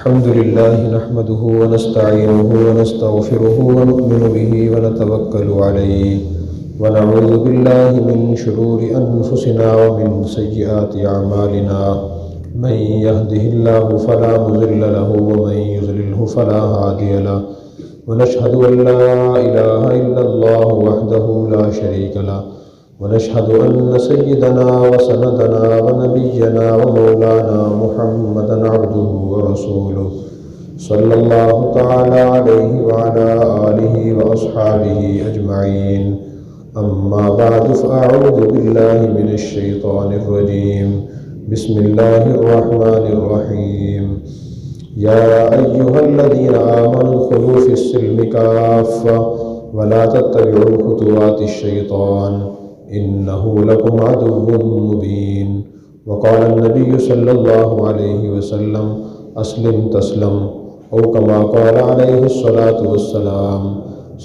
الحمد لله نحمده ونستعينه ونستغفره ونؤمن به ونتوكل عليه ونعوذ بالله من شرور أنفسنا ومن سيئات أعمالنا من يهده الله فلا مضل له ومن يضلله فلا هادي له ونشهد أن لا إله إلا الله وحده لا شريك له ونشهد أن سيدنا وسندنا ونبينا ومولانا محمدا عبده ورسوله صلى الله تعالى عليه وعلى آله وأصحابه أجمعين أما بعد فأعوذ بالله من الشيطان الرجيم بسم الله الرحمن الرحيم يا أيها الذين آمنوا ادخلوا في السلم كافة ولا تتبعوا خطوات الشيطان إنه لكم عدو مبين وقال النبي صلى الله عليه وسلم أسلم تسلم أو كما قال عليه الصلاة والسلام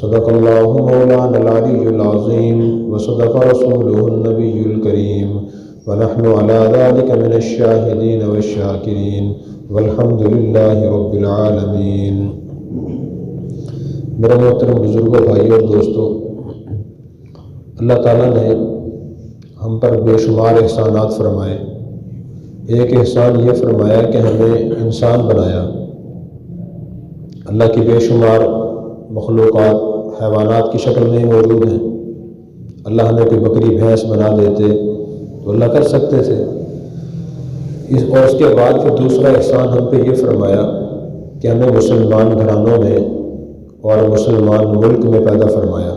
صدق الله مولانا العلي العظيم وصدق رسوله النبي الكريم ونحن على ذلك من الشاهدين والشاكرين والحمد لله رب العالمین۔ میرے محترم بزرگوں، بھائیوں اور دوستوں، اللہ تعالیٰ نے ہم پر بے شمار احسانات فرمائے۔ ایک احسان یہ فرمایا کہ ہمیں انسان بنایا۔ اللہ کی بے شمار مخلوقات حیوانات کی شکل میں موجود ہیں۔ اللہ ہمیں کوئی بکری بھینس بنا دیتے تو اللہ کر سکتے تھے۔ اور اس کے بعد پھر دوسرا احسان ہم پہ یہ فرمایا کہ ہمیں مسلمان گھرانوں میں اور مسلمان ملک میں پیدا فرمایا۔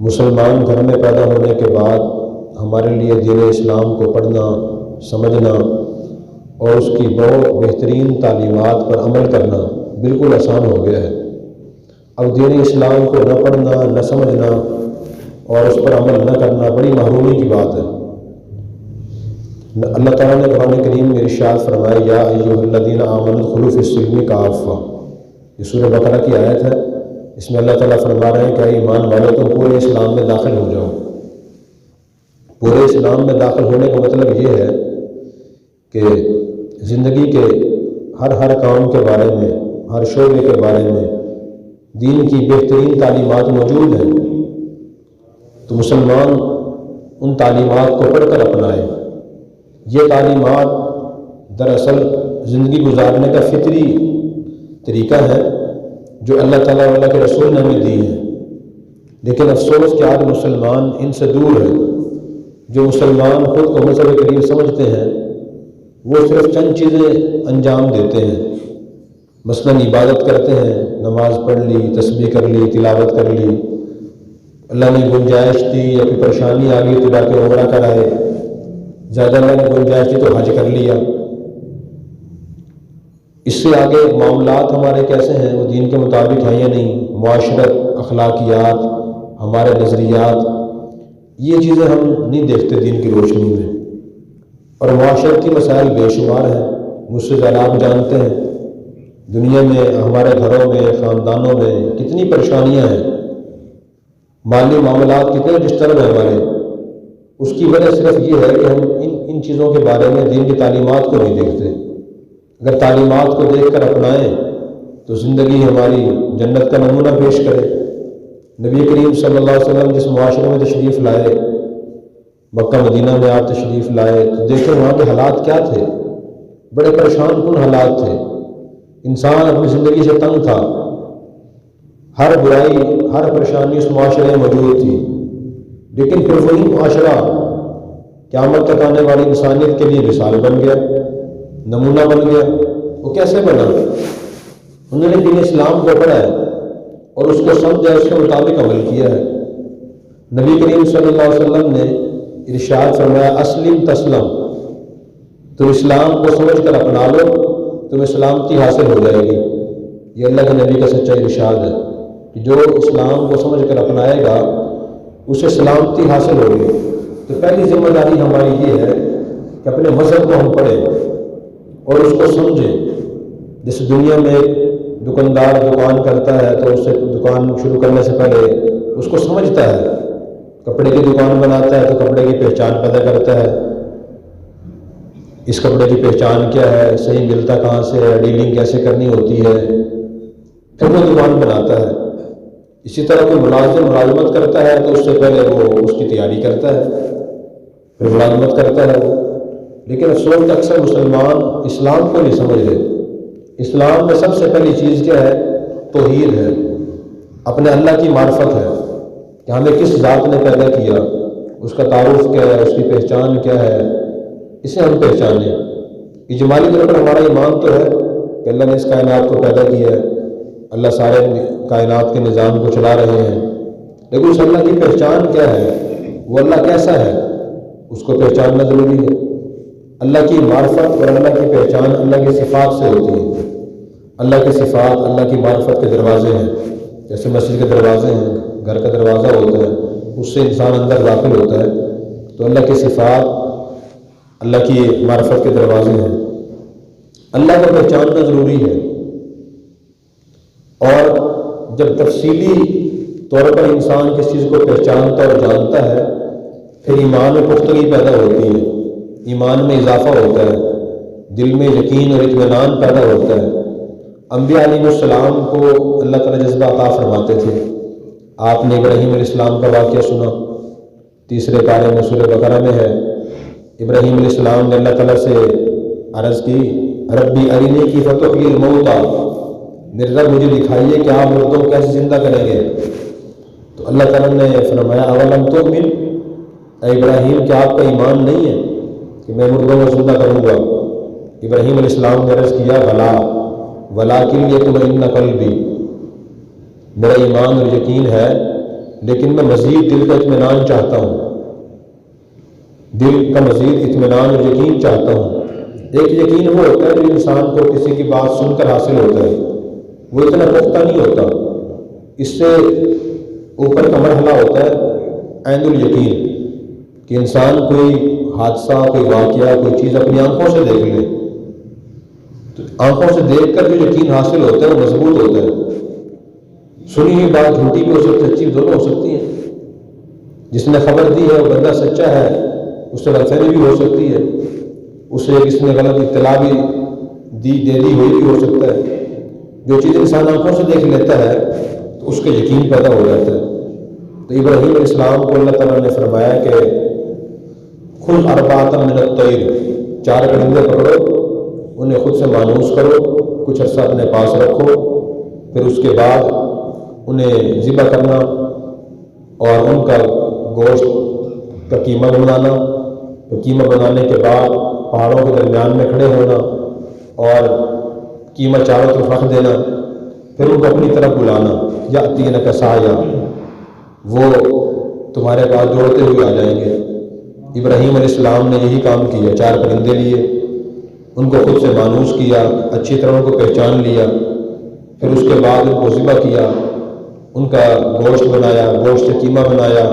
مسلمان گھر میں پیدا ہونے کے بعد ہمارے لیے دین اسلام کو پڑھنا، سمجھنا اور اس کی بہت بہترین تعلیمات پر عمل کرنا بالکل آسان ہو گیا ہے۔ اب دین اسلام کو نہ پڑھنا، نہ سمجھنا اور اس پر عمل نہ کرنا بڑی محرومی کی بات ہے۔ اللہ تعالیٰ نے قرآن کریم میں ارشاد فرمایا یا ایھا الذین آمنوا ادخلوا فی السلم کافہ، یہ سورہ بقرہ کی آیت ہے۔ اس میں اللہ تعالیٰ فرما رہے ہیں کہ ایمان والو تم پورے اسلام میں داخل ہو جاؤ۔ پورے اسلام میں داخل ہونے کا مطلب یہ ہے کہ زندگی کے ہر کام کے بارے میں، ہر شعبے کے بارے میں دین کی بہترین تعلیمات موجود ہیں، تو مسلمان ان تعلیمات کو پڑھ کر اپنائے۔ یہ تعلیمات دراصل زندگی گزارنے کا فطری طریقہ ہے جو اللہ تعالیٰ اور اللہ کے رسول نے ہمیں دی ہے، لیکن افسوس کہ آج مسلمان ان سے دور ہے۔ جو مسلمان خود کو مذہب کریم سمجھتے ہیں وہ صرف چند چیزیں انجام دیتے ہیں، مثلاً عبادت کرتے ہیں، نماز پڑھ لی، تسبیح کر لی، تلاوت کر لی، اللہ نے گنجائش دی یا کوئی پریشانی آ گئی تو جا کے عمرہ کرائے، زیادہ اللہ نے گنجائش دی تو حج کر لیا۔ اس سے آگے معاملات ہمارے کیسے ہیں، وہ دین کے مطابق ہیں یا نہیں، معاشرت، اخلاقیات، ہمارے نظریات، یہ چیزیں ہم نہیں دیکھتے دین کی روشنی میں۔ اور معاشرتی مسائل بے شمار ہیں، مجھ سے زیادہ آپ جانتے ہیں۔ دنیا میں، ہمارے گھروں میں، خاندانوں میں کتنی پریشانیاں ہیں، مالی معاملات کتنے ڈسٹرب ہیں ہمارے۔ اس کی وجہ صرف یہ ہے کہ ہم ان چیزوں کے بارے میں دین کی تعلیمات کو نہیں دیکھتے۔ اگر تعلیمات کو دیکھ کر اپنائیں تو زندگی ہماری جنت کا نمونہ پیش کرے۔ نبی کریم صلی اللہ علیہ وسلم جس معاشرے میں تشریف لائے، مکہ مدینہ میں آپ تشریف لائے، تو دیکھیں وہاں کے حالات کیا تھے، بڑے پریشان کن حالات تھے۔ انسان اپنی زندگی سے تنگ تھا، ہر برائی، ہر پریشانی اس معاشرے میں موجود تھی، لیکن پھر وہی معاشرہ قیامت تک آنے والی انسانیت کے لیے مثال بن گیا، نمونہ بن گیا۔ وہ کیسے بنا؟ انہوں نے دین اسلام کو پڑھا ہے اور اس کو سمجھا، اس کے مطابق عمل کیا ہے۔ نبی کریم صلی اللہ علیہ وسلم نے ارشاد فرمایا اسلم تسلم، تو اسلام کو سمجھ کر اپنا لو، تمہیں سلامتی حاصل ہو جائے گی۔ یہ اللہ کے نبی کا سچا ارشاد ہے کہ جو اسلام کو سمجھ کر اپنائے گا اسے سلامتی حاصل ہوگی۔ تو پہلی ذمہ داری ہماری یہ ہے کہ اپنے مذہب کو ہم پڑھیں اور اس کو سمجھیں۔ جس دنیا میں دکاندار دکان کرتا ہے تو اس سے دکان شروع کرنے سے پہلے اس کو سمجھتا ہے، کپڑے کی دکان بناتا ہے تو کپڑے کی پہچان پیدا کرتا ہے، اس کپڑے کی پہچان کیا ہے، صحیح ملتا کہاں سے ہے، ڈیلنگ کیسے کرنی ہوتی ہے، پھر وہ دکان بناتا ہے۔ اسی طرح کوئی ملازم ملازمت کرتا ہے تو اس سے پہلے وہ اس کی تیاری کرتا ہے، پھر ملازمت کرتا ہے وہ۔ لیکن افسوس کہ اکثر مسلمان اسلام کو نہیں سمجھ رہے۔ اسلام میں سب سے پہلی چیز کیا ہے؟ توحید ہے، اپنے اللہ کی معرفت ہے کہ ہمیں کس ذات نے پیدا کیا، اس کا تعارف کیا ہے، اس کی پہچان کیا ہے، اسے ہم پہچانیں۔ اجمالی طور پر ہمارا ایمان تو ہے کہ اللہ نے اس کائنات کو پیدا کیا ہے، اللہ سارے کائنات کے نظام کو چلا رہے ہیں، لیکن اس اللہ کی پہچان کیا ہے، وہ اللہ کیسا ہے، اس کو پہچاننا ضروری ہے۔ اللہ کی معرفت اور اللہ کی پہچان اللہ کی صفات سے ہوتی ہے۔ اللہ کی صفات اللہ کی معرفت کے دروازے ہیں، جیسے مسجد کے دروازے ہیں، گھر کا دروازہ ہوتا ہے، اس سے انسان اندر داخل ہوتا ہے، تو اللہ کی صفات اللہ کی معرفت کے دروازے ہیں۔ اللہ کو پہچاننا ضروری ہے، اور جب تفصیلی طور پر انسان کس چیز کو پہچانتا اور جانتا ہے، پھر ایمان میں پختگی پیدا ہوتی ہے، ایمان میں اضافہ ہوتا ہے، دل میں یقین اور اطمینان پیدا ہوتا ہے۔ انبیاء علیہ السلام کو اللہ تعالیٰ جذبہ عطا فرماتے تھے۔ آپ نے ابراہیم علیہ السلام کا واقعہ سنا، تیسرے پارے میں سورہ بقرہ میں ہے۔ ابراہیم علیہ السلام نے اللہ تعالیٰ سے عرض کی، ربی ارینی کیف تحیی الموتیٰ، میرے رب مجھے دکھائیے کہ آپ مردوں کو کیسے زندہ کریں گے۔ تو اللہ تعالیٰ نے فرمایا اولم تؤمن، اے ابراہیم کیا آپ کا ایمان نہیں ہے کہ میں مردوں کو زندہ کروں گا؟ ابراہیم علیہ السلام نے عرض کیا بلا ولیکن یطمئن قلبی، میرا ایمان اور یقین ہے، لیکن میں مزید دل کا اطمینان چاہتا ہوں، دل کا مزید اطمینان اور یقین چاہتا ہوں۔ ایک یقین وہ ہوتا ہے جو انسان کو کسی کی بات سن کر حاصل ہوتا ہے، وہ اتنا پختہ نہیں ہوتا، اس سے اوپر کا مرحلہ ہوتا ہے عین الیقین، کہ انسان کوئی حادثہ، کوئی واقعہ، کوئی چیز اپنی آنکھوں سے دیکھ لے، تو آنکھوں سے دیکھ کر جو یقین حاصل ہوتا ہے وہ مضبوط ہوتا ہے۔ سنی ہوئی بات جھوٹی بھی ہو سکتی ہے، اچھی دونوں ہو سکتی ہیں۔ جس نے خبر دی ہے وہ بندہ سچا ہے، اس سے غلط فہمی بھی ہو سکتی ہے، اسے کس نے غلط اطلاع بھی دے دی ہوئی بھی ہو سکتا ہے۔ جو چیز انسان آنکھوں سے دیکھ لیتا ہے تو اس کا یقین پیدا ہو جاتا ہے۔ تو ابراہیم علیہ السلام کو اللہ تعالیٰ نے فرمایا کہ خذ اربعۃ من الطیر، 4 پرندے پکڑو، انہیں خود سے مانوس کرو، کچھ عرصہ اپنے پاس رکھو، پھر اس کے بعد انہیں ذبح کرنا اور ان کا گوشت کا قیمہ بنانا، تو قیمہ بنانے کے بعد پہاڑوں کے درمیان میں کھڑے ہونا اور قیمہ چاروں طرف رکھ دینا، پھر ان کو اپنی طرف بلانا، یأتینک سعیا، وہ تمہارے پاس دوڑتے ہوئے آ جائیں گے۔ ابراہیم علیہ السلام نے یہی کام کیا، 4 پرندے لیے، ان کو خود سے مانوس کیا، اچھی طرح ان کو پہچان لیا، پھر اس کے بعد ان کو ذبح کیا، ان کا گوشت بنایا، گوشت سے قیمہ بنایا،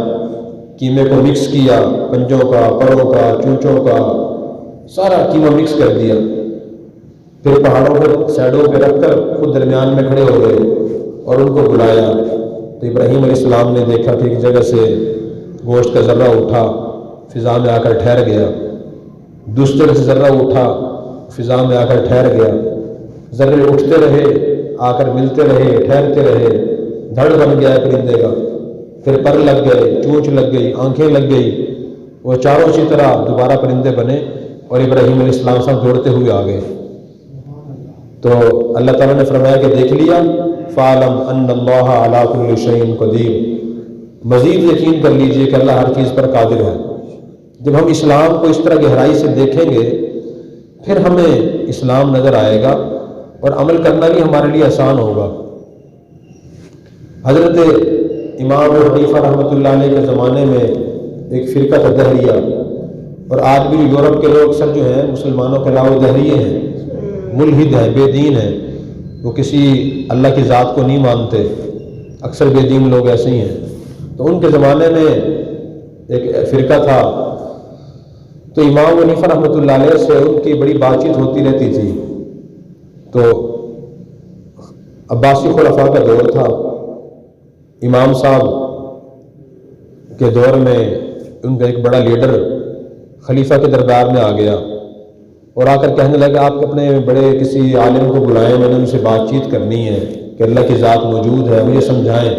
قیمے کو مکس کیا، پنجوں کا، پروں کا، چونچوں کا، سارا قیمہ مکس کر دیا، پھر پہاڑوں کے سائڈوں پہ رکھ کر خود درمیان میں کھڑے ہو گئے اور ان کو بلایا۔ تو ابراہیم علیہ السلام نے دیکھا کہ ایک جگہ سے گوشت کا ذرہ اٹھا، فضا میں آ کر ٹھہر گیا، دوسری جگہ سے ذرہ اٹھا، فضا میں آ کر ٹھہر گیا، ذرے اٹھتے رہے، آ کر ملتے رہے، ٹھہرتے رہے، دھڑ بن گیا پرندے کا، پھر پر لگ گئے، چونچ لگ گئی، آنکھیں لگ گئی، وہ چاروں اسی طرح دوبارہ پرندے بنے اور ابراہیم علیہ السلام سے دوڑتے ہوئے آ گئے۔ تو اللہ تعالیٰ نے فرمایا کہ دیکھ لیا، فَاعْلَمْ أَنَّ اللَّهَ عَلَىٰ كُلِّ شَيْءٍ قَدِيرٌ، مزید یقین کر لیجئے کہ اللہ ہر چیز پر قادر ہے۔ جب ہم اسلام کو اس طرح گہرائی سے دیکھیں گے پھر ہمیں اسلام نظر آئے گا اور عمل کرنا بھی ہمارے لیے آسان ہوگا۔ حضرت امام ابو حنیفہ رحمۃ اللہ علیہ کے زمانے میں ایک فرقہ تھا دہریہ، اور آج بھی یورپ کے لوگ سب جو ہیں مسلمانوں کے علاوہ دہریے ہیں، ملحد ہیں، بے دین ہیں، وہ کسی اللہ کی ذات کو نہیں مانتے، اکثر بے دین لوگ ایسے ہی ہیں۔ تو ان کے زمانے میں ایک فرقہ تھا، تو امام ابو حنیفہ رحمۃ اللہ علیہ سے ان کی بڑی بات چیت ہوتی رہتی تھی۔ تو عباسی خلفاء کا دور تھا، امام صاحب کے دور میں ان کا ایک بڑا لیڈر خلیفہ کے دربار میں آ گیا اور آ کر کہنے لگا آپ اپنے بڑے کسی عالم کو بلائیں، میں نے ان سے بات چیت کرنی ہے کہ اللہ کی ذات موجود ہے، مجھے سمجھائیں،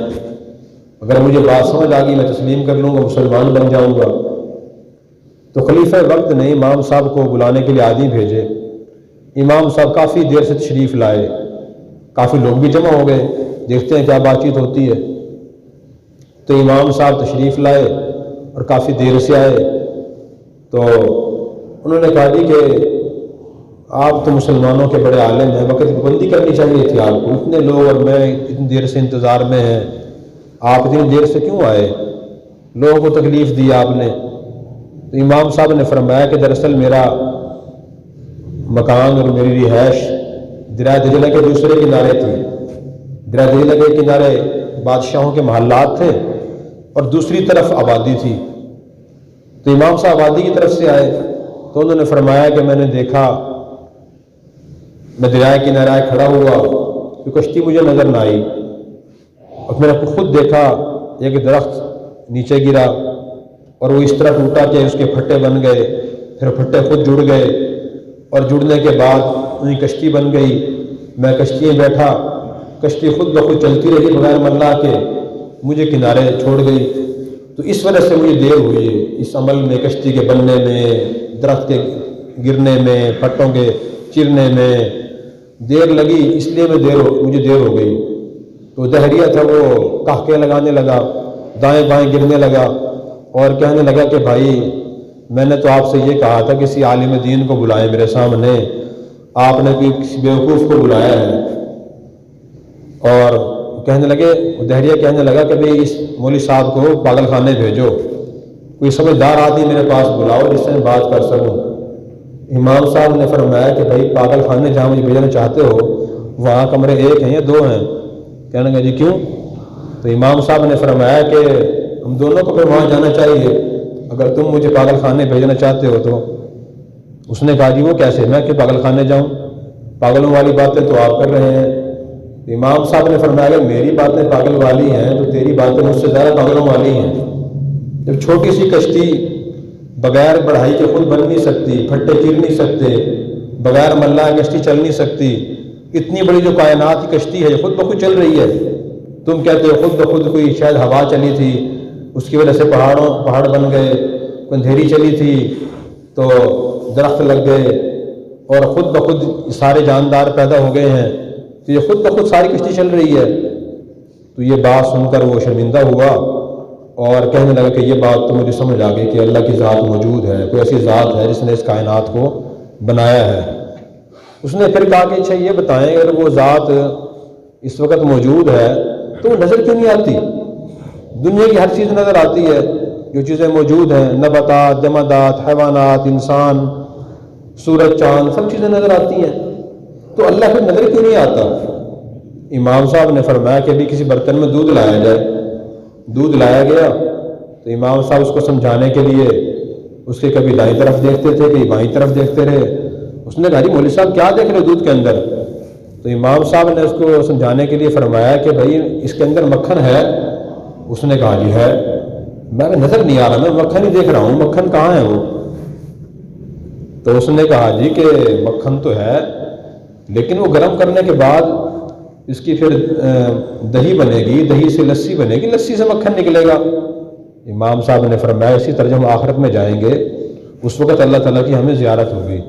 اگر مجھے بات سمجھ آ گئی میں تسلیم کر لوں گا، مسلمان بن جاؤں گا۔ تو خلیفہ وقت نے امام صاحب کو بلانے کے لیے آدمی بھیجے۔ امام صاحب کافی دیر سے تشریف لائے، کافی لوگ بھی جمع ہو گئے، دیکھتے ہیں کیا بات چیت ہوتی ہے۔ تو امام صاحب تشریف لائے اور کافی دیر سے آئے، تو انہوں نے کہا جی کہ آپ تو مسلمانوں کے بڑے عالم ہیں، وقت کی پابندی کرنی چاہیے تھی آپ کو، اتنے لوگ اور میں اتنی دیر سے انتظار میں ہیں، آپ اتنی دیر سے کیوں آئے، لوگوں کو تکلیف دی آپ نے۔ تو امام صاحب نے فرمایا کہ دراصل میرا مکان اور میری رہائش دریا دجلہ کے دوسرے کنارے تھی، دریا دجلہ کے کنارے بادشاہوں کے محلات تھے اور دوسری طرف آبادی تھی۔ تو امام صاحب آبادی کی طرف سے آئے تو انہوں نے فرمایا کہ میں نے دیکھا، میں دریا کنارے آئے کھڑا ہوا کہ کشتی مجھے نظر نہ آئی، اور میں نے خود دیکھا ایک درخت نیچے گرا اور وہ اس طرح ٹوٹا کہ اس کے پھٹے بن گئے، پھر پھٹے خود جڑ گئے اور جڑنے کے بعد انہیں کشتی بن گئی، میں کشتی میں بیٹھا، کشتی خود بخود چلتی رہی بغیر ملا کے، مجھے کنارے چھوڑ گئی۔ تو اس وجہ سے مجھے دیر ہوئی ہے اس عمل میں، کشتی کے بننے میں، درخت کے گرنے میں، پھٹوں کے چرنے میں دیر لگی، اس لیے مجھے دیر ہو گئی۔ تو دہریہ تھا وہ کہکے لگانے لگا، دائیں بائیں گرنے لگا اور کہنے لگا کہ بھائی میں نے تو آپ سے یہ کہا تھا کسی عالم دین کو بلائیں میرے سامنے، آپ نے کسی بیوقوف کو بلایا ہے۔ اور کہنے لگے، دہریہ کہنے لگا کہ بھئی اس مولوی صاحب کو پاگل خانے بھیجو، کوئی سمجھدار آدمی میرے پاس بلاؤ جس سے میں بات کر سکوں۔ امام صاحب نے فرمایا کہ بھائی پاگل خانے جہاں مجھے بھیجنا چاہتے ہو وہاں کمرے ایک ہیں یا دو ہیں؟ کہنے لگا جی کیوں؟ تو امام صاحب نے فرمایا کہ ہم دونوں کو پھر وہاں جانا چاہیے اگر تم مجھے پاگل خانے بھیجنا چاہتے ہو تو۔ اس نے کہا جی وہ کیسے، میں کہ پاگل خانے جاؤں، پاگلوں والی باتیں تو آپ کر رہے ہیں۔ امام صاحب نے فرمایا اگر میری باتیں پاگل والی ہیں تو تیری باتیں مجھ سے زیادہ پاگلوں والی ہیں۔ جب چھوٹی سی کشتی بغیر بڑھائی کے خود بن نہیں سکتی، پھٹے چیر نہیں سکتے، بغیر ملا کشتی چل نہیں سکتی، اتنی بڑی جو کائنات کی کشتی ہے یہ خود بخود چل رہی ہے، تم کہتے ہو خود بخود کوئی شاید ہوا چلی تھی اس کی وجہ سے پہاڑ بن گئے، اندھیری چلی تھی تو درخت لگ گئے اور خود بخود سارے جاندار پیدا ہو گئے ہیں، تو یہ خود بخود ساری کشتی چل رہی ہے۔ تو یہ بات سن کر وہ شرمندہ ہوا اور کہنے لگا کہ یہ بات تو مجھے سمجھ آ گئی کہ اللہ کی ذات موجود ہے، کوئی ایسی ذات ہے جس نے اس کائنات کو بنایا ہے۔ اس نے پھر کہا کہ اچھا یہ بتائیں اگر وہ ذات اس وقت موجود ہے تو وہ نظر کیوں نہیں آتی؟ دنیا کی ہر چیز نظر آتی ہے، جو چیزیں موجود ہیں، نباتات، جمادات، حیوانات، انسان، سورج، چاند، سب چیزیں نظر آتی ہیں، تو اللہ پھر نظر کیوں نہیں آتا؟ امام صاحب نے فرمایا کہ ابھی کسی برتن میں دودھ لایا جائے، دودھ لایا گیا تو امام صاحب اس کو سمجھانے کے لیے اس کے کبھی دائیں طرف دیکھتے تھے کبھی بائیں طرف دیکھتے رہے۔ اس نے کہا جی مولوی صاحب کیا دیکھ رہے دودھ کے اندر؟ تو امام صاحب نے اس کو سمجھانے کے لیے فرمایا کہ بھائی اس کے اندر مکھن ہے؟ اس نے کہا جی ہے۔ میں نظر نہیں آ رہا، میں مکھن ہی دیکھ رہا ہوں، مکھن کہاں ہے وہ؟ تو اس نے کہا جی کہ مکھن تو ہے لیکن وہ گرم کرنے کے بعد اس کی پھر دہی بنے گی، دہی سے لسی بنے گی، لسی سے مکھن نکلے گا۔ امام صاحب نے فرمایا اسی طرح ہم آخرت میں جائیں گے اس وقت اللہ تعالیٰ کی ہمیں زیارت ہوگی۔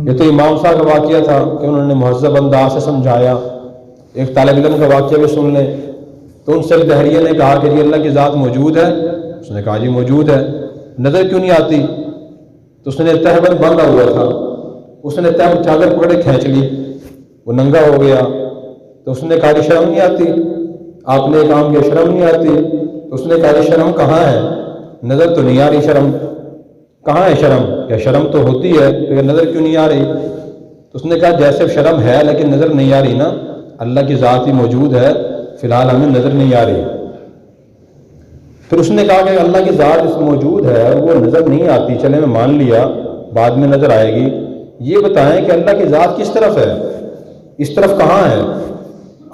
یہ تو امام صاحب کا واقعہ تھا کہ انہوں نے مہذب انداز سے سمجھایا۔ ایک طالب علم کا واقعہ بھی سن لیں تو ان سے دہریہ نے کہا کہ جی اللہ کی ذات موجود ہے؟ اس نے کہا جی موجود ہے، نظر کیوں نہیں آتی؟ تو اس نے تہبند باندھا ہوا تھا، اس نے تہبند چادر پکڑے کھینچ لی، وہ ننگا ہو گیا۔ تو اس نے کہا کہ شرم نہیں آتی؟ آپ نے کام کیا شرم نہیں آتی؟ تو اس نے کہا کہ شرم کہاں ہے، نظر تو نہیں آ رہی، شرم کہاں ہے؟ شرم کیا شرم تو ہوتی ہے تو یہ نظر کیوں نہیں آ رہی؟ تو اس نے کہا جیسے شرم ہے لیکن نظر نہیں آ رہی نا، اللہ کی ذات ہی موجود ہے، فی الحال ہمیں نظر نہیں آ رہی۔ پھر اس نے کہا کہ اللہ کی ذات اس موجود ہے اور وہ نظر نہیں آتی، چلے میں مان لیا بعد میں نظر آئے گی، یہ بتائیں کہ اللہ کی ذات کس طرف ہے، اس طرف کہاں ہے؟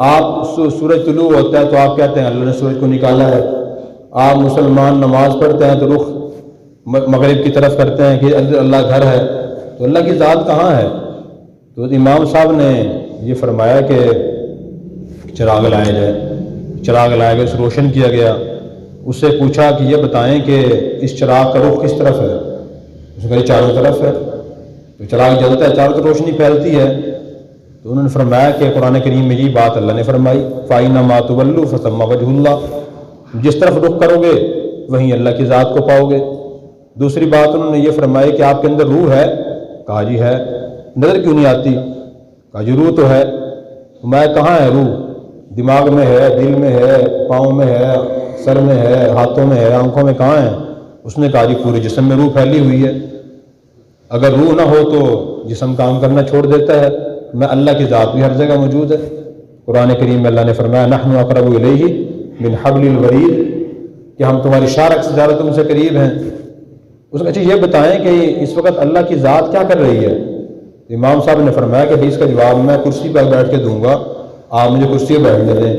آپ سورج طلوع ہوتا ہے تو آپ کہتے ہیں اللہ نے سورج کو نکالا ہے، آپ مسلمان نماز پڑھتے ہیں تو رخ مغرب کی طرف کرتے ہیں کہ اللہ گھر ہے، تو اللہ کی ذات کہاں ہے؟ تو امام صاحب نے یہ فرمایا کہ چراغ لایا جائے، چراغ لایا گیا، اسے روشن کیا گیا، اس سے پوچھا کہ یہ بتائیں کہ اس چراغ کا رخ کس طرف ہے؟ اس نے کہا چاروں طرف ہے۔ تو چراغ جلتا ہے، چاروں طرف روشنی پھیلتی ہے۔ تو انہوں نے فرمایا کہ قرآن کریم میں یہ بات اللہ نے فرمائی، فَإِنَّمَا تُوَلُّوا فَثَمَّ وَجْهُ اللَّهِ، جس طرف رخ کرو گے وہیں اللہ کی ذات کو پاؤ گے۔ دوسری بات انہوں نے یہ فرمائی کہ آپ کے اندر روح ہے؟ کہا جی ہے۔ نظر کیوں نہیں آتی؟ کہا جی روح تو ہے۔ میں کہاں ہے روح؟ دماغ میں ہے، دل میں ہے، پاؤں میں ہے، سر میں ہے، ہاتھوں میں ہے، آنکھوں میں کہاں ہے؟ اس نے کہا جی پورے جسم میں روح پھیلی ہوئی ہے۔ اگر روح نہ ہو تو جسم کام کرنا چھوڑ دیتا ہے۔ میں اللہ کی ذات بھی ہر جگہ موجود ہے۔ قرآن کریم میں اللہ نے فرمایا نحن اقرب الیہ من حبل الورید، کہ ہم تمہاری شارک سے زیادہ تم سے قریب ہیں۔ اس نے اچھا یہ بتائیں کہ اس وقت اللہ کی ذات کیا کر رہی ہے؟ امام صاحب نے فرمایا کہ اس کا جواب میں کرسی پر بیٹھ کے دوں گا، آپ مجھے کرسی پہ بیٹھنے دیں۔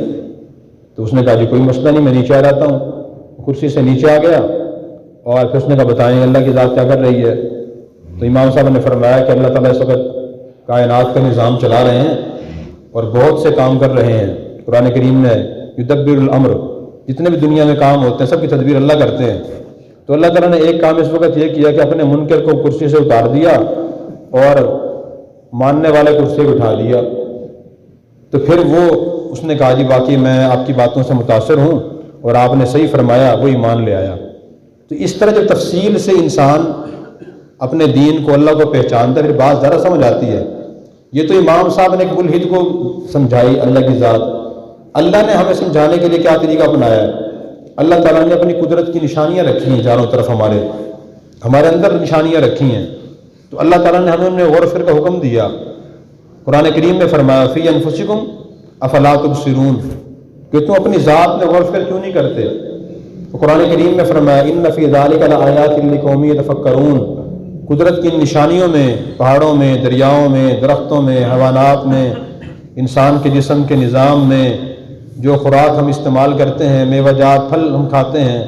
تو اس نے کہا جی کوئی مسئلہ نہیں، میں نیچے آ رہتا ہوں۔ کرسی سے نیچے آ گیا اور پھر اس نے کہا بتائیں اللہ کی ذات کیا کر رہی ہے؟ تو امام صاحب نے فرمایا کہ اللہ تعالیٰ اس وقت کائنات کا نظام چلا رہے ہیں اور بہت سے کام کر رہے ہیں۔ قرآن کریم میں یدبر الامر، جتنے بھی دنیا میں کام ہوتے ہیں سب کی تدبیر اللہ کرتے ہیں۔ تو اللہ تعالیٰ نے ایک کام اس وقت یہ کیا کہ اپنے منکر کو کرسی سے اتار دیا اور ماننے والے کرسی پہ بٹھا دیا۔ تو پھر وہ اس نے کہا جی باقی میں آپ کی باتوں سے متاثر ہوں اور آپ نے صحیح فرمایا، وہ ایمان لے آیا۔ تو اس طرح جب تفصیل سے انسان اپنے دین کو، اللہ کو پہچانتا ہے، پھر بات ذرا سمجھ آتی ہے۔ یہ تو امام صاحب نے ایک ملحد کو سمجھائی اللہ کی ذات۔ اللہ نے ہمیں سمجھانے کے لیے کیا طریقہ اپنایا ہے؟ اللہ تعالیٰ نے اپنی قدرت کی نشانیاں رکھی ہیں چاروں طرف، ہمارے اندر نشانیاں رکھی ہیں۔ تو اللہ تعالیٰ نے ہمیں غور و فکر کا حکم دیا۔ قرآن کریم میں فرمایا فی انفسکم افلا تبصرون، کہ تم اپنی ذات میں غور و فکر کیوں نہیں کرتے؟ تو قرآن کریم میں فرمایا ان فی ذلک لآیات لقوم یتفکرون، قدرت کی نشانیوں میں، پہاڑوں میں، دریاؤں میں، درختوں میں، حیوانات میں، انسان کے جسم کے نظام میں، جو خوراک ہم استعمال کرتے ہیں، میوہ جات پھل ہم کھاتے ہیں،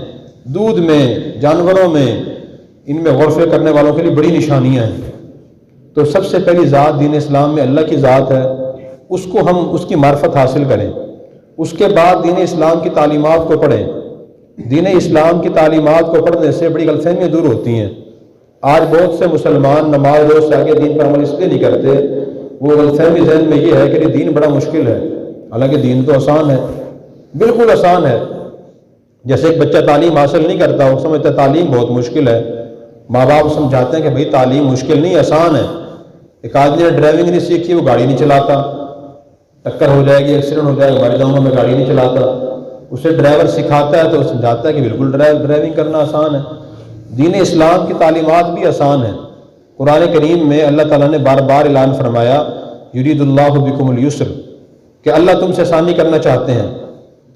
دودھ میں، جانوروں میں، ان میں غور و فکر کرنے والوں کے لیے بڑی نشانیاں ہیں۔ تو سب سے پہلی ذات دین اسلام میں اللہ کی ذات ہے، اس کو ہم اس کی معرفت حاصل کریں۔ اس کے بعد دین اسلام کی تعلیمات کو پڑھیں۔ دین اسلام کی تعلیمات کو پڑھنے سے بڑی غلط فہمیاں دور ہوتی ہیں۔ آج بہت سے مسلمان نماز روز سے آگے دین پر عمل اس لیے نہیں کرتے، وہ غلط فہمی ذہن میں یہ ہے کہ یہ دین بڑا مشکل ہے۔ حالانکہ دین تو آسان ہے، بالکل آسان ہے۔ جیسے ایک بچہ تعلیم حاصل نہیں کرتا، وہ سمجھتا ہے تعلیم بہت مشکل ہے۔ ماں باپ سمجھاتے ہیں کہ بھئی تعلیم مشکل نہیں، آسان ہے۔ ایک آدمی نے ڈرائیونگ نہیں سیکھی، وہ گاڑی نہیں چلاتا، ٹکر ہو جائے گی، ایکسیڈنٹ ہو جائے گا، مر جاؤں گا، میں گاڑی نہیں چلاتا۔ اسے ڈرائیور سکھاتا ہے تو سمجھاتا ہے کہ بالکل ڈرائیونگ کرنا آسان ہے۔ دین اسلام کی تعلیمات بھی آسان ہیں۔ قرآن کریم میں اللہ تعالیٰ نے بار بار اعلان فرمایا یرید اللہ بکم اليسر، کہ اللہ تم سے آسانی کرنا چاہتے ہیں،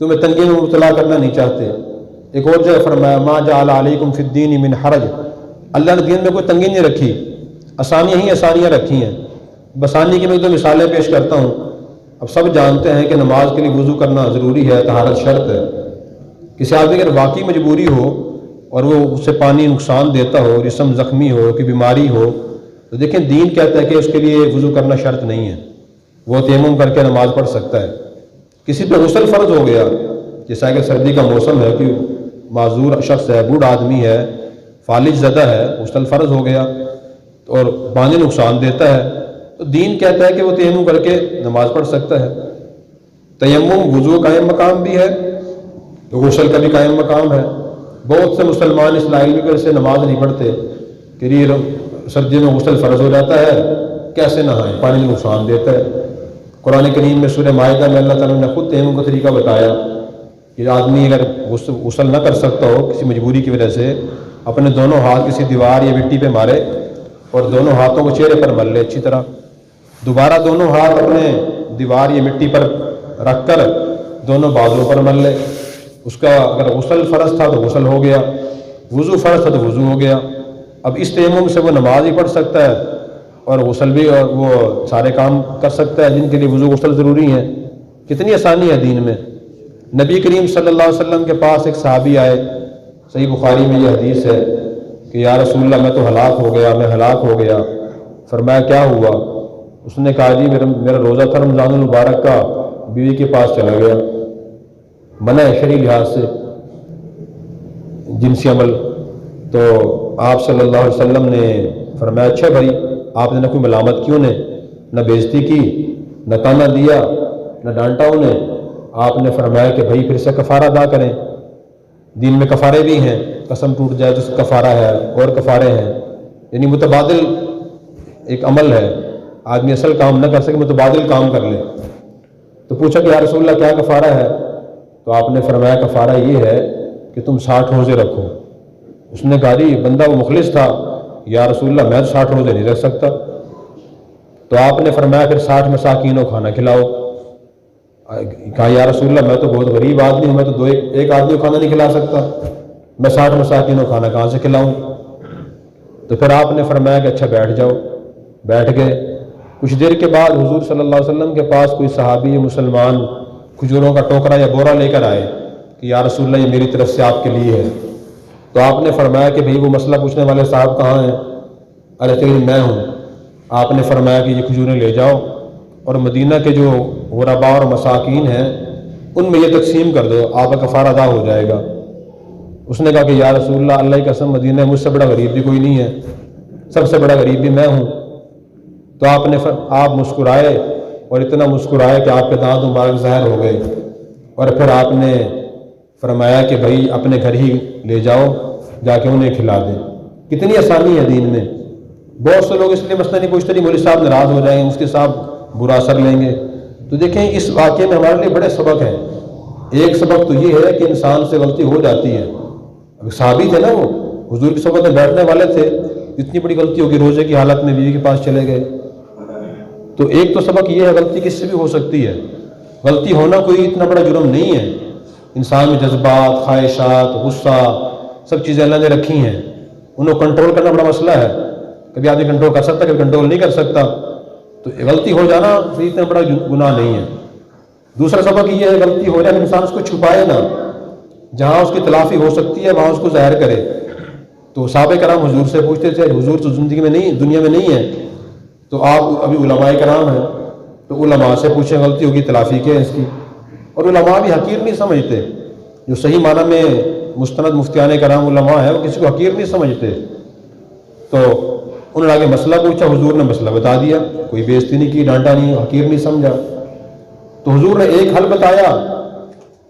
تمہیں تنگی میں مبتلا کرنا نہیں چاہتے۔ ایک اور جگہ فرمایا ما جعل علیکم فی الدین من حرج، اللہ نے دین میں کوئی تنگی نہیں رکھی، آسانیاں ہی آسانیاں رکھی ہیں۔ بسانی کی میں دو مثالیں پیش کرتا ہوں۔ اب سب جانتے ہیں کہ نماز کے لیے وضو کرنا ضروری ہے، طہارت شرط ہے۔ کسی آدمی اگر واقعی مجبوری ہو اور وہ اس سے پانی نقصان دیتا ہو، جسم زخمی ہو، کوئی بیماری ہو، تو دیکھیں دین کہتا ہے کہ اس کے لیے وضو کرنا شرط نہیں ہے، وہ تیمم کر کے نماز پڑھ سکتا ہے۔ کسی پہ غسل فرض ہو گیا، جیسا کہ سردی کا موسم ہے، کہ معذور شخص ہے، بوڑھا آدمی ہے، فالج زدہ ہے، غسل فرض ہو گیا اور پانی نقصان دیتا ہے، تو دین کہتا ہے کہ وہ تیمم کر کے نماز پڑھ سکتا ہے۔ تیمم وضو قائم مقام بھی ہے، تو غسل کا بھی قائم مقام ہے۔ بہت سے مسلمان اس لاعلمی کی وجہ سے نماز نہیں پڑھتے کہ سردی میں غسل فرض ہو جاتا ہے، کیسے نہائیں، پانی نقصان دیتا ہے۔ قرآن کریم میں سورہ مائدہ میں اللہ تعالیٰ نے خود تیمم کا طریقہ بتایا کہ آدمی اگر غسل نہ کر سکتا ہو کسی مجبوری کی وجہ سے، اپنے دونوں ہاتھ کسی دیوار یا مٹی پہ مارے اور دونوں ہاتھوں کو چہرے پر مل لے اچھی طرح، دوبارہ دونوں ہاتھ اپنے دیوار یا مٹی پر رکھ کر دونوں بازوؤں پر مل لے۔ اس کا اگر غسل فرض تھا تو غسل ہو گیا، وضو فرض تھا تو وضو ہو گیا۔ اب اس تیمم سے وہ نماز ہی پڑھ سکتا ہے اور غسل بھی، اور وہ سارے کام کر سکتا ہے جن کے لیے وضو غسل ضروری ہیں۔ کتنی آسانی ہے دین میں۔ نبی کریم صلی اللہ علیہ وسلم کے پاس ایک صحابی آئے، صحیح بخاری میں یہ حدیث ہے کہ یا رسول اللہ میں تو ہلاک ہو گیا، میں ہلاک ہو گیا۔ فرمایا کیا ہوا؟ اس نے کہا جی میرا روزہ تھا رمضان المبارک کا، بیوی کے پاس چلا گیا، منع ہے شرعی لحاظ سے جنسی عمل۔ تو آپ صلی اللہ علیہ وسلم نے فرمایا اچھا بھائی، آپ نے نہ کوئی ملامت کی انہیں، نہ بےزتی کی، نہ تانا دیا، نہ ڈانٹا انہیں۔ آپ نے فرمایا کہ بھائی پھر سے کفارہ ادا کریں، دین میں کفارے بھی ہیں، قسم ٹوٹ جائے تو اس کا کفارہ ہے، اور کفارے ہیں، یعنی متبادل ایک عمل ہے، آدمی اصل کام نہ کر سکے متبادل کام کر لے۔ تو پوچھا کہ یا رسول اللہ کیا کفارہ ہے؟ تو آپ نے فرمایا کفارہ یہ ہے کہ تم 60 روزے رکھو۔ اس نے کہا جی بندہ وہ مخلص تھا، یا رسول اللہ میں 60 روزے نہیں رکھ سکتا۔ تو آپ نے فرمایا پھر 60 مساکین کو کھانا کھلاؤ۔ کہا یا رسول اللہ میں تو بہت غریب آدمی ہوں، میں تو ایک آدمی کو کھانا نہیں کھلا سکتا، میں 60 مساکین کو کھانا کہاں سے کھلاؤں؟ تو پھر آپ نے فرمایا کہ اچھا بیٹھ جاؤ۔ بیٹھ گئے۔ کچھ دیر کے بعد حضور صلی اللہ علیہ وسلم کے پاس کوئی صحابی مسلمان کھجوروں کا ٹوکرا یا بورا لے کر آئے کہ یا رسول اللہ یہ میری طرف سے آپ کے لیے ہے۔ تو آپ نے فرمایا کہ بھئی وہ مسئلہ پوچھنے والے صاحب کہاں ہیں؟ ارے تیری میں ہوں۔ آپ نے فرمایا کہ یہ کھجوریں لے جاؤ اور مدینہ کے جو غرباء اور مساکین ہیں ان میں یہ تقسیم کر دو، آپ کا کفارہ ادا ہو جائے گا۔ اس نے کہا کہ یا رسول اللہ اللہ کی قسم مدینہ مجھ سے بڑا غریب بھی کوئی نہیں ہے، سب سے بڑا غریب بھی میں ہوں۔ تو آپ مسکرائے، اور اتنا مسکرائے کہ آپ کے دانت مبارک ظاہر ہو گئے، اور پھر آپ نے فرمایا کہ بھائی اپنے گھر ہی لے جاؤ، جا کے انہیں کھلا دیں۔ کتنی آسانی ہے دین میں۔ بہت سے لوگ اس لیے مسئلہ نہیں پوچھتے، مولوی صاحب ناراض ہو جائیں گے، مفتی صاحب برا اثر لیں گے۔ تو دیکھیں اس واقعے میں ہمارے لیے بڑے سبق ہیں۔ ایک سبق تو یہ ہے کہ انسان سے غلطی ہو جاتی ہے۔ صحابی تھے نا، وہ حضور کی صحبت میں بیٹھنے والے تھے، اتنی بڑی غلطی ہوگی، روزے کی حالت میں بیوی کے پاس چلے گئے۔ تو ایک تو سبق یہ ہے غلطی کس سے بھی ہو سکتی ہے، غلطی ہونا کوئی اتنا بڑا جرم نہیں ہے۔ انسان میں جذبات، خواہشات، غصہ، سب چیزیں اللہ نے رکھی ہیں، انہیں کنٹرول کرنا بڑا مسئلہ ہے۔ کبھی آدمی کنٹرول کر سکتا ہے، کبھی کنٹرول نہیں کر سکتا۔ تو غلطی ہو جانا اتنا بڑا گناہ نہیں ہے۔ دوسرا سبق یہ ہے غلطی ہو جائے انسان اس کو چھپائے نہ، جہاں اس کی تلافی ہو سکتی ہے وہاں اس کو ظاہر کرے۔ تو صحابہ کرام حضور سے پوچھتے تھے، حضور تو زندگی میں نہیں، دنیا میں نہیں ہے، تو آپ ابھی علماء کرام ہیں، تو علماء سے پوچھیں غلطی ہوگی تلافی کیا ہے اس کی۔ اور علماء بھی حقیر نہیں سمجھتے، جو صحیح معنی میں مستند مفتیان کرام علماء ہیں وہ کسی کو حقیر نہیں سمجھتے۔ تو انہوں نے آگے مسئلہ پوچھا، حضور نے مسئلہ بتا دیا، کوئی بےزتی نہیں کی، ڈانٹا نہیں، حقیر نہیں سمجھا۔ تو حضور نے ایک حل بتایا،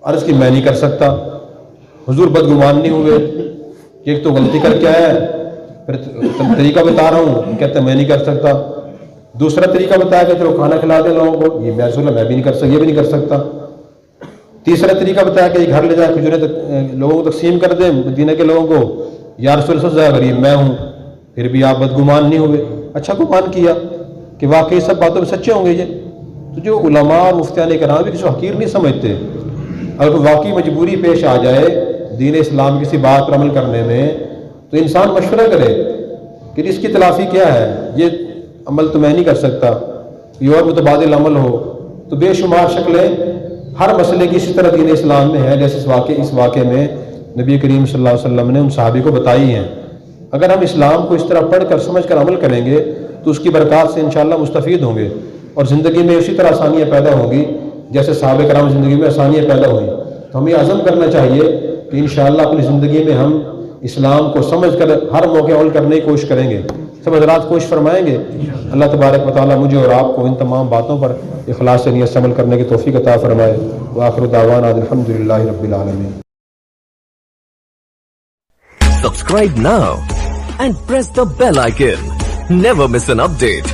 عرض کی میں نہیں کر سکتا۔ حضور بدگمان نہیں ہوئے کہ ایک تو غلطی کر کے آیا ہے، پھر طریقہ بتا رہا ہوں، کہتے میں نہیں کر سکتا۔ دوسرا طریقہ بتایا کہ چلو کھانا کھلا دیں لوگوں کو، یہ میں رسول اللہ میں بھی نہیں کر سکتا، یہ بھی نہیں کر سکتا۔ تیسرا طریقہ بتایا کہ گھر لے جائے کھجوریں لوگوں کو تقسیم کر دیں، مدینہ کے لوگوں کو، یا رسول اللہ زیادہ غریب میں ہوں، پھر بھی آپ بدگمان نہیں ہوئے، اچھا گمان کیا کہ واقعی سب باتوں میں سچے ہوں گے یہ۔ تو جو علماء اور مفتیان کرام بھی کسی حقیر نہیں سمجھتے۔ اگر کوئی واقعی مجبوری پیش آ جائے دین اسلام کسی بات پر عمل کرنے میں، تو انسان مشورہ کرے کہ اس کی تلافی کیا ہے، یہ عمل تو میں نہیں کر سکتا، یہ اور متبادل عمل ہو۔ تو بے شمار شکلیں ہر مسئلے کی اسی طرح دین اسلام میں ہے، جیسے اس واقعے میں نبی کریم صلی اللہ علیہ وسلم نے ان صحابی کو بتائی ہیں۔ اگر ہم اسلام کو اس طرح پڑھ کر سمجھ کر عمل کریں گے تو اس کی برکات سے انشاءاللہ مستفید ہوں گے، اور زندگی میں اسی طرح آسانیاں پیدا ہوں گی جیسے صحابہ کرام زندگی میں آسانیاں پیدا ہوئیں۔ تو ہمیں عزم کرنا چاہیے کہ انشاءاللہ اپنی زندگی میں ہم اسلام کو سمجھ کر ہر موقع عمل کرنے کی کوشش کریں گے۔ سب حضرات کوشش فرمائیں گے۔ اللہ تبارک و تعالیٰ مجھے اور آپ کو ان تمام باتوں پر اخلاص سے نیت سے عمل کرنے کی توفیق عطا فرمائے۔ وآخر دعوانا الحمدللہ رب العالمین۔ Subscribe now and press the bell icon. Never miss an update.